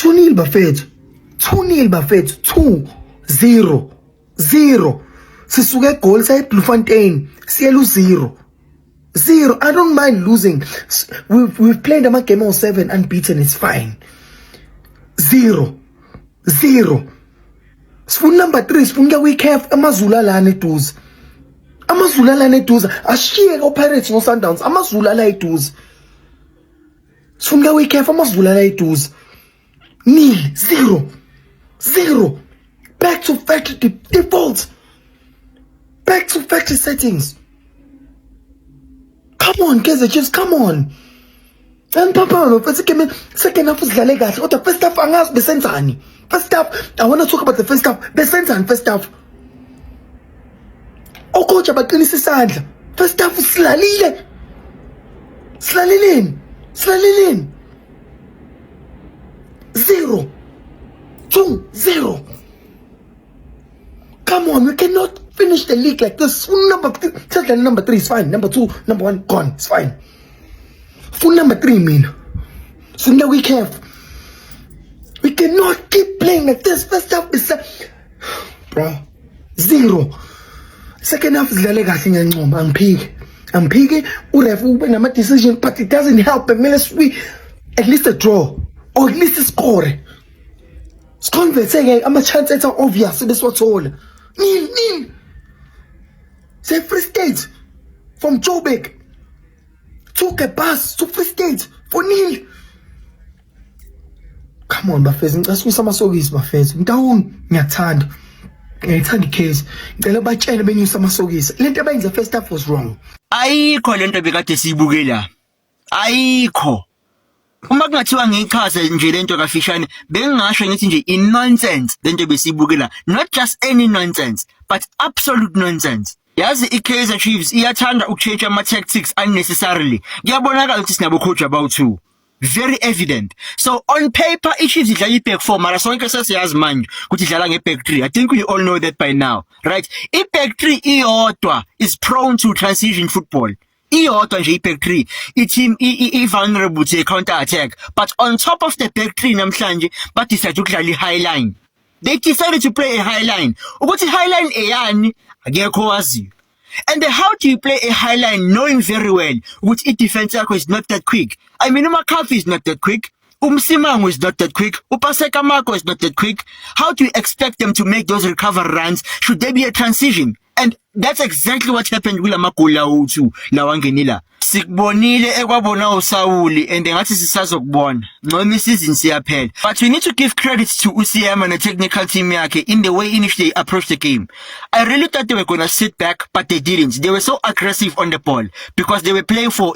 2-0 bafethu. 2-0 bafethu. 2-0. 0. Sisuke goal say Bloemfontein. Siyelu 0. 0. I don't mind losing. We've played a game of 7 unbeaten. It's fine. 0. 0. Spoon number 3. Spoon ga we have Amazula lane duze. Amazula lane duze. Ashiye go Pirates no Sundowns. Amazula lane duze. Spoon ga we have Amazula lane duze. 0. 0. Back to factory default. Back to factory settings. Come on, Kaizer Chiefs, come on. And Papa, second half is Galegas. What the first half angas besensani. First half, I want to talk about the first half. Besensan first half. Oh, coach, about Sandla. First half is Slalile. Slalilin. 0. 2-0. Come on, we cannot finish the league like this. Full number 3 is fine. Number 2, number 1 gone. It's fine. Full number 3 mean. So now we cannot keep playing like this. First half is bro 0. Second half is I'm pig. Whatever when I'm a decision, but it doesn't help. Unless we at least a draw or at least a score. It's convincing. I'm a chance. It's obvious. So this what's all. Nil. Say Free State from Joburg took a bus to Free State for nil. Come on, bafethu. Ngicela usamasokisi bafethu. Ngiyathanda icase. Ngicela batshele benyusa amasokisi. Lento abayenza first half was wrong. Ayikho lento bekade siyibukela. Ayikho. Uma kungathiwa ngichaza nje lento kafishane bengingasho ngithi nje in nonsense lento besibukela, not just any nonsense but absolute nonsense. Yazi iKaizer Chiefs iyathanda ukuchange ama tactics unnecessarily. Kuyabonakala ukuthi sinabo coach about 2. Very evident. So on paper iChiefs idlala iback 4 mara sonke sesiyazi manje ukuthi idlala ngeback 3. I think we all know that by now, right? Iback 3 iyodwa is prone to transition football. Iyodwa nje iback 3 team vulnerable to a counter attack, but on top of the back 3 namhlanje but decided ukudlala i-high line. They decided to play a high line. Ukuthi high line eyani akekho waziyo. And how do you play a high line knowing very well which defense yakho is not that quick? I mean uMakafi is not that quick. Msimango is not that quick. Upaseka Marco is not that quick. How do you expect them to make those recover runs? Should there be a transition? And that's exactly what happened with Amakula Utu Lawangenila. Sikbonile ekwabona uSawuli and ngathi sisazokubona. Noma isizini siyaphela. But we need to give credit to UCM and the technical team yake in the way in which they approached the game. I really thought they were going to sit back, but they didn't. They were so aggressive on the ball because they were playing for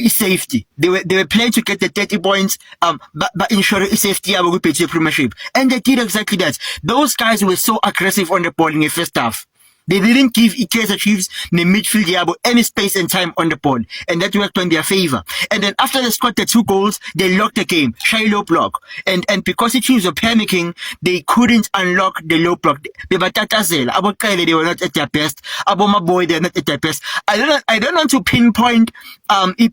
safety. They were playing to get the 30 points but ensuring safety yabo kwi premiership. And they did exactly that. Those guys were so aggressive on the ball in the first half. They didn't give Kaizer Chiefs the midfield yabo any space and time on the ball, and that worked on their favor. And then after they scored the 2 goals, they locked the game, shy low block, and because the Chiefs were panicking, they couldn't unlock the low block. They were not at their best. Abomaboy, they're not at their best. I don't want to pinpoint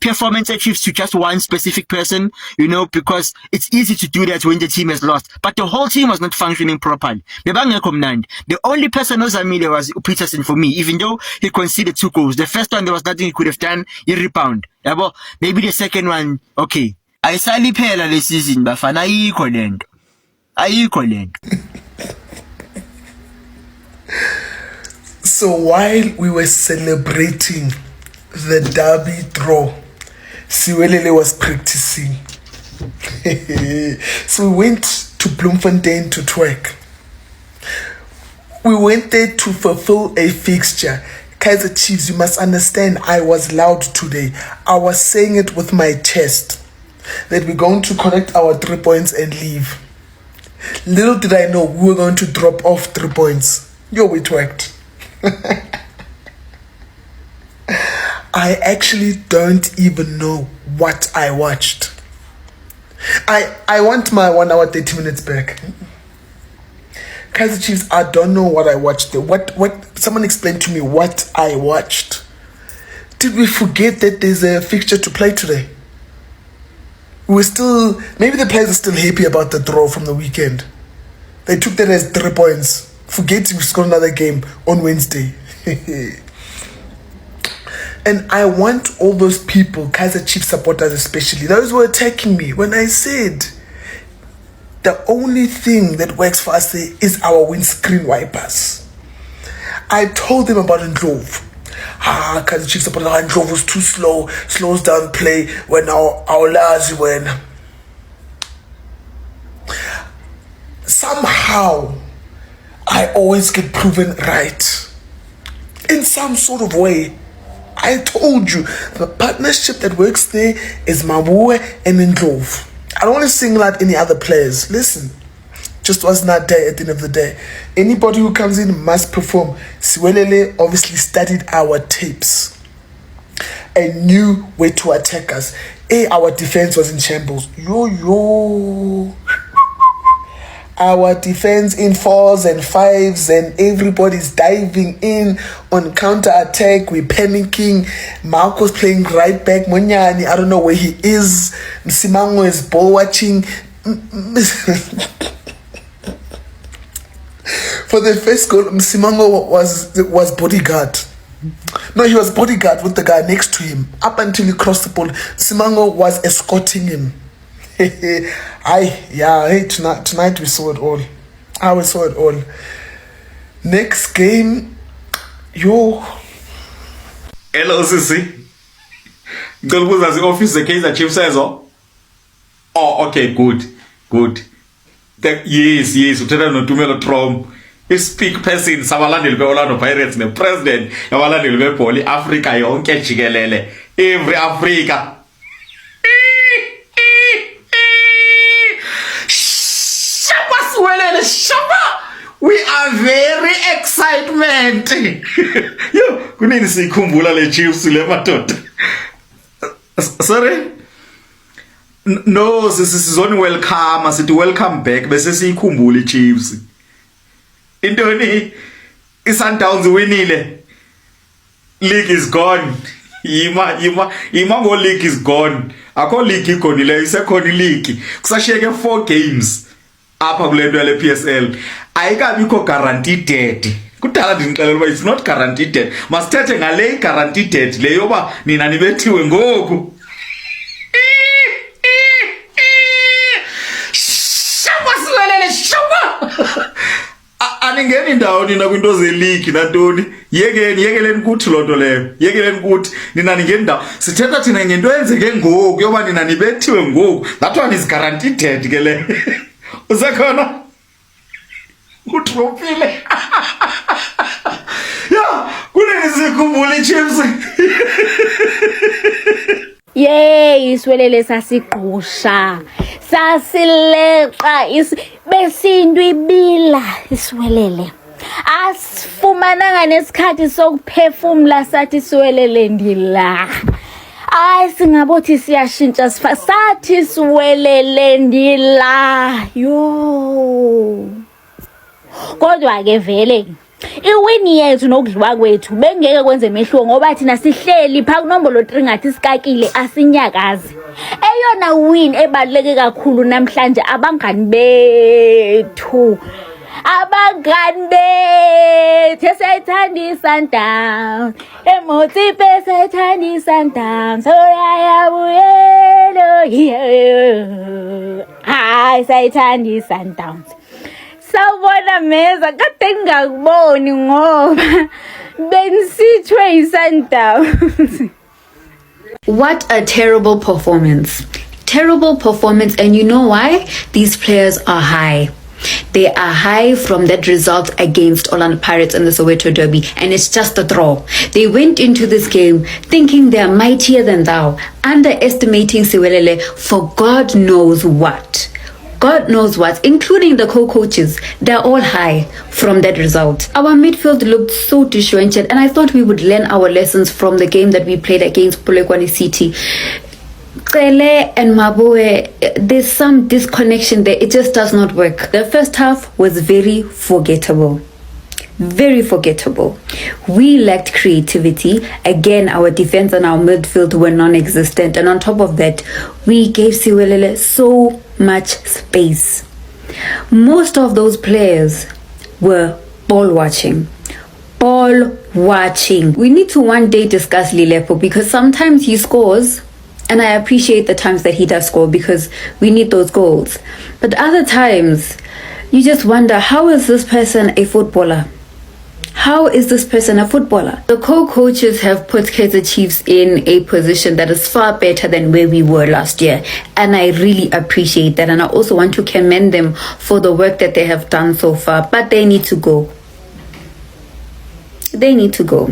performance at Chiefs to just one specific person, because it's easy to do that when the team has lost. But the whole team was not functioning properly. The only person who's familiar was Peterson for me, even though he conceded 2 goals. The first one, there was nothing he could have done. He rebound. Yabo, maybe the second one, okay. Ayisaliphela le season bafana ayikho lento. So while we were celebrating the derby draw, Siwelele was practicing. So we went to Bloemfontein to twerk. We went there to fulfill a fixture. Kaizer Chiefs, you must understand, I was loud today. I was saying it with my chest that we're going to collect our 3 points and leave. Little did I know we were going to drop off 3 points. Yo, we twerked. I actually don't even know what I watched. I want my 1 hour 30 minutes back. Kaizer Chiefs, I don't know what I watched. What? Someone explain to me what I watched. Did we forget that there's a fixture to play today? maybe the players are still happy about the draw from the weekend. They took that as 3 points, forgetting we scored another game on Wednesday. And I want all those people, Kaizer Chiefs supporters especially, those who were attacking me when I said the only thing that works for us is our windscreen wipers. I told them about Ndlovu. Kaizer Chiefs supporters, Ndlovu was too slow, slows down play when our lads win. Somehow, I always get proven right. In some sort of way. I told you, the partnership that works there is Mabuwe and Ndlovu. I don't want to single out any other players. Listen, just wasn't that day at the end of the day. Anybody who comes in must perform. Siwelele obviously studied our tapes and knew where to attack us. Our defense was in shambles. Our defense in 4s and 5s and everybody's diving in on counter-attack. We're panicking. Marco's playing right back. Monyani, I don't know where he is. Msimango is ball watching. For the first goal, Msimango was bodyguard. No, he was bodyguard with the guy next to him. Up until he crossed the ball, Msimango was escorting him. Tonight we saw it all. We saw it all. Next game, Hello, Sisi. Ngicela the office the Kaizer Chiefs says. Oh, okay, good. Yes, uthetha noTumelo Trom. Speak person sabalandeli beOrlando Pirates nepresident yabalandeli bebhola Africa yonke jikelele. Every Africa. We are very excitement. Yo, kunini sikhumbula le Chiefs le madoda. Sorry? No, sizoni welcome, asithi welcome back bese sikhumbula iChiefs. Intoni iSundowns winile. League is gone. Ima ngo league is gone. Akho league ikhonile, isekhona league. Kusashiyeke 4 games. Apha kulento yale PSL ayikabikho guaranteed. Kudala ndinixelela uba it's not guaranteed. Masithethe ngale guaranteed le yoba nina nibethiwe ngoku. Shaba. Aningeni ndawo nina kwinto ze-league nantoni. Yekeleni kuthi loo nto leyo. Yekeleni kuthi nina ningeni ndawo. Sithetha thina ngento enzeke ngoku yoba nina nibethiwe ngoku. That one is guaranteed ke le. Usekhona? Utropile. Ya, kunini sikhumbula iChiefs. Yey, iswelele sasigqusha. Sasileqa besinto ibila iswelele. Asifumananga nesikhathi sokuphefumula sathi siwelele ndila. Singabothi siyashintsha sathi siwelele ndila. Yo. Kodwa ke vele iwini yethu nokudliwa kwethu bengeke kwenze mehluko ngoba thina sihleli pha kunombolo 3 ngathi sikakile asinyakazi. Eyona win ebaluleke kakhulu namhlanje abangani bethu. Siyayithanda iSundowns. Emotsipe siyayithanda iSundowns. Oyayabuyelo. Siyayithanda iSundowns. Sawubona meza kade ngingakuboni ngoba benisithwe iSundowns. What a terrible performance. Terrible performance, and you know why? These players are high. They are high from that result against Orlando Pirates in the Soweto Derby, and it's just a draw. They went into this game thinking they are mightier than thou, underestimating Siwelele for God knows what. God knows what, including the co-coaches. They're all high from that result. Our midfield looked so disjointed, and I thought we would learn our lessons from the game that we played against Polokwane City. Kele and Mabuwe, there's some disconnection there. It just does not work. The first half was very forgettable. very forgettable. We lacked creativity. Again, our defense and our midfield were non-existent. And on top of that, we gave Siwelele so much space. Most of those players were ball watching. Ball watching. We need to one day discuss Lilepo because sometimes he scores, and I appreciate the times that he does score because we need those goals. But other times, you just wonder, how is this person a footballer? How is this person a footballer? The co-coaches have put Kaizer Chiefs in a position that is far better than where we were last year. And I really appreciate that. And I also want to commend them for the work that they have done so far. But they need to go. They need to go.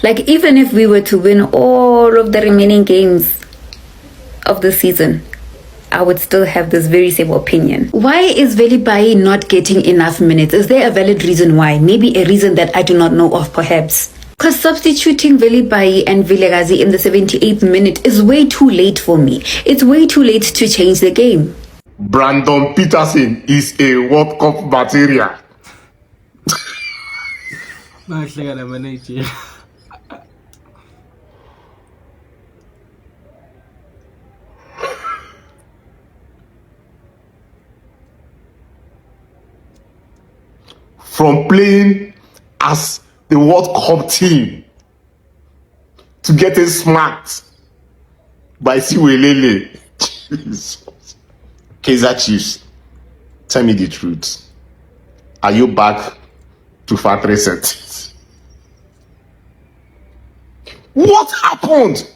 Like, even if we were to win all of the remaining games of the season, I would still have this very same opinion. Why is Veli Bai not getting enough minutes? Is there a valid reason why? Maybe a reason that I do not know of, perhaps. Because substituting Veli Bai and Vilakazi in the 78th minute is way too late for me. It's way too late to change the game. Brandon Peterson is a World Cup material. From playing as the World Cup team to getting smacked by Siwelele. Kaizer Chiefs, tell me the truth. Are you back to factory settings? What happened?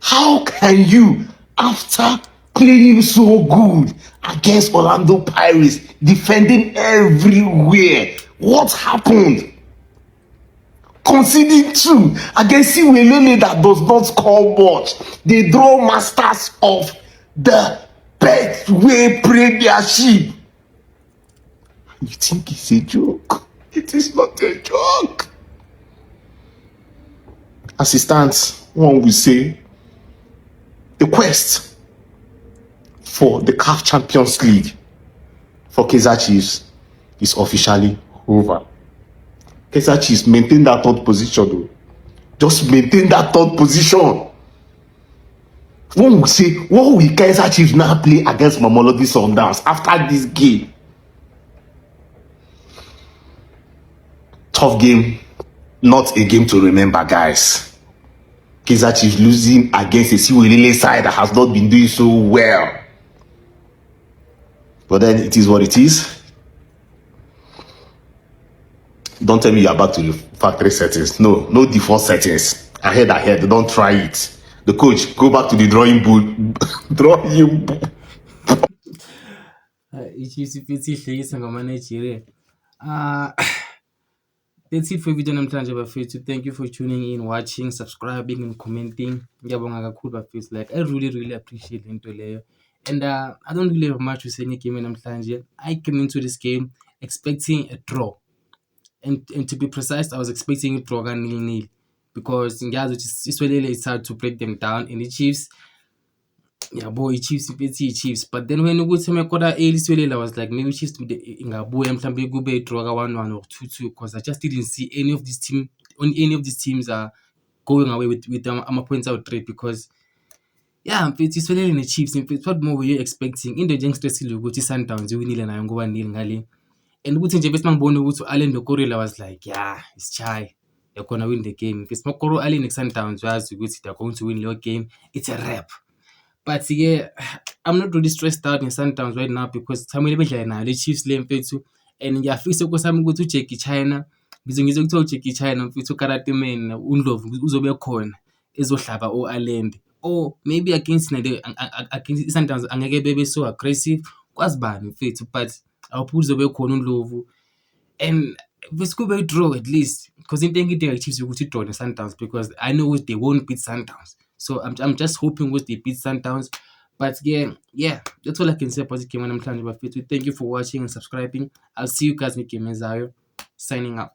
How can you, after playing so good against Orlando Pirates, defending everywhere, what happened? Conceding 2 against Siwelele that does not score much. They draw masters of the Betway Premiership. You think it's a joke? It is not a joke. As it stands, one will say the quest for the CAF Champions League for Kaizer Chiefs is officially over. Kaizer Chiefs maintain that third position though. Just maintain that third position. One will say, what will Kaizer Chiefs now play against Mamelodi Sundowns after this game? Tough game, not a game to remember, guys. Kaizer Chiefs losing against a Siwelele side that has not been doing so well. But then it is what it is. Don't tell me you're back to the factory settings. No default settings. Ahead. Don't try it. The coach, go back to the drawing board. Drawing board. That's it for video namhlanje bafethu. Thank you for tuning in, watching, subscribing and commenting. Ngiyabonga kakhulu bafethu. Like, I really appreciate into leyo. And I don't really have much to say ngegame namhlanje. I came into this game expecting a draw. And to be precise, I was expecting a draw ka 0-0 because Iswelele it's hard to break them down. And the Chiefs, Chiefs. But then when we came quarter Iswelele, I was like, maybe Chiefs ingabuya mhlambe kube draw ka 1-1 or 2-2 because I just didn't see any of these teams are going away with points out trade because Iswelele and the Chiefs, what more were you expecting? In the youngsters ukuthi Sundowns winile nayo ngoba 0 ngale. And ukuthi nje bese mangibona ukuthi Allen Dokoro was like, it's chai. They're going to win the game. Because Mokoro Allen and Sundowns was ukuthi they're going to win your game. It's a wrap. But I'm not really stressed out in Sundowns right now because Samuel bedlala nayo le Chiefs le mfethu and ngiyafisa ukosami ukuthi uJackie China ngizokuthola uJackie China mfethu karate man uNdlovu uzobe khona ezohlaba oAlend or maybe against Sundowns angeke bebe so aggressive kwazi bani mfethu but awuphuza uzobe khona uNdlovu and besikube draw at least because into engidinga Chiefs ukuthi draw Sundowns because I know they won't beat Sundowns. So I'm just hoping with they beat Sundowns. But yeah, that's all I can say about the game. Namhlanje bafethu. Thank you for watching and subscribing. I'll see you guys in the game. Signing out.